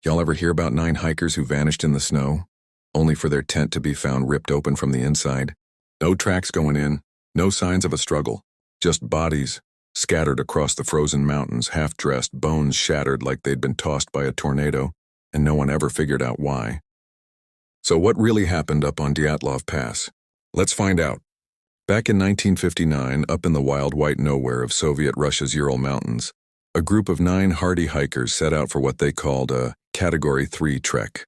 Y'all ever hear about 9 hikers who vanished in the snow, only for their tent to be found ripped open from the inside? No tracks going in, no signs of a struggle, just bodies scattered across the frozen mountains, half-dressed, bones shattered like they'd been tossed by a tornado, and no one ever figured out why. So what really happened up on Dyatlov Pass? Let's find out. Back in 1959, up in the wild white nowhere of Soviet Russia's Ural Mountains, a group of 9 hardy hikers set out for what they called a Category 3 trek.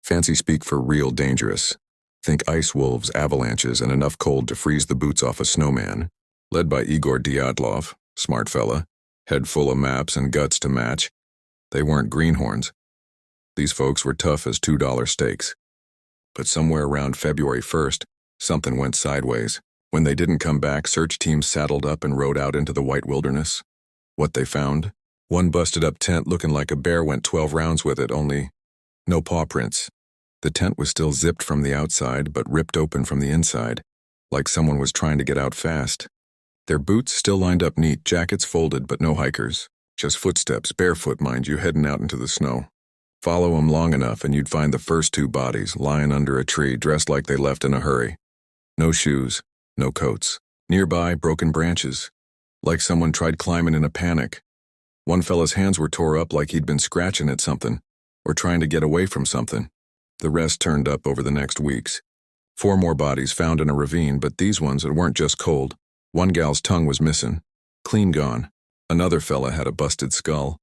Fancy speak for real dangerous. Think ice wolves, avalanches, and enough cold to freeze the boots off a snowman. Led by Igor Dyatlov, smart fella, head full of maps and guts to match. They weren't greenhorns. These folks were tough as $2 steaks. But somewhere around February 1st, something went sideways. When they didn't come back, search teams saddled up and rode out into the white wilderness. What they found? One busted-up tent looking like a bear went 12 rounds with it, only no paw prints. The tent was still zipped from the outside, but ripped open from the inside, like someone was trying to get out fast. Their boots still lined up neat, jackets folded, but no hikers. Just footsteps, barefoot, mind you, heading out into the snow. Follow them long enough and you'd find the first 2 bodies lying under a tree, dressed like they left in a hurry. No shoes, no coats. Nearby, broken branches, like someone tried climbing in a panic. One fella's hands were tore up like he'd been scratching at something, or trying to get away from something. The rest turned up over the next weeks. 4 more bodies found in a ravine, but these ones that weren't just cold. One gal's tongue was missing, clean gone. Another fella had a busted skull.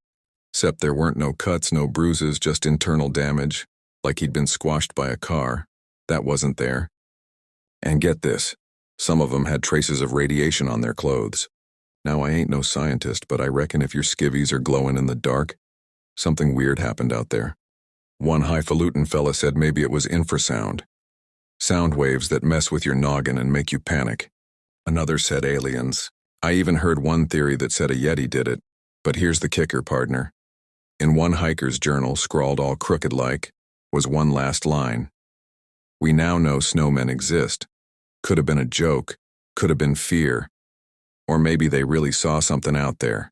Except there weren't no cuts, no bruises, just internal damage, like he'd been squashed by a car. That wasn't there. And get this, some of them had traces of radiation on their clothes. Now, I ain't no scientist, but I reckon if your skivvies are glowing in the dark, something weird happened out there. One highfalutin fella said maybe it was infrasound. Sound waves that mess with your noggin and make you panic. Another said aliens. I even heard one theory that said a Yeti did it. But here's the kicker, partner. In one hiker's journal, scrawled all crooked like, was one last line. We now know snowmen exist. Could have been a joke. Could have been fear. Or maybe they really saw something out there.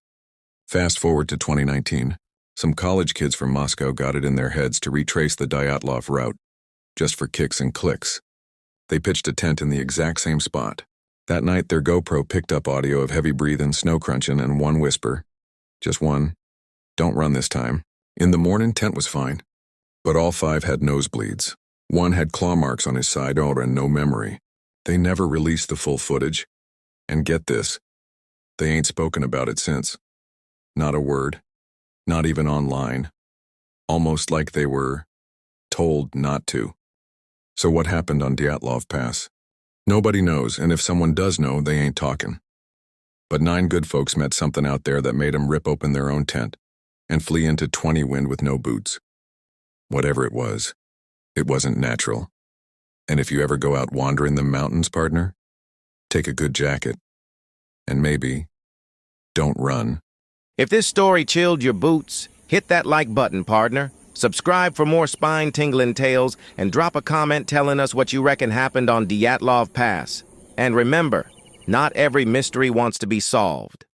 Fast forward to 2019. Some college kids from Moscow got it in their heads to retrace the Dyatlov route, just for kicks and clicks. They pitched a tent in the exact same spot. That night, their GoPro picked up audio of heavy breathing, snow crunching, and one whisper. Just one. Don't run this time. In the morning, tent was fine. But all 5 had nosebleeds. One had claw marks on his side, and no memory. They never released the full footage. And get this, they ain't spoken about it since. Not a word. Not even online. Almost like they were told not to. So what happened on Dyatlov Pass? Nobody knows, and if someone does know, they ain't talking. But 9 good folks met something out there that made them rip open their own tent and flee into 20 wind with no boots. Whatever it wasn't natural. And if you ever go out wandering the mountains, partner, take a good jacket. And maybe, don't run. If this story chilled your boots, hit that like button, partner. Subscribe for more spine-tingling tales and drop a comment telling us what you reckon happened on Dyatlov Pass. And remember, not every mystery wants to be solved.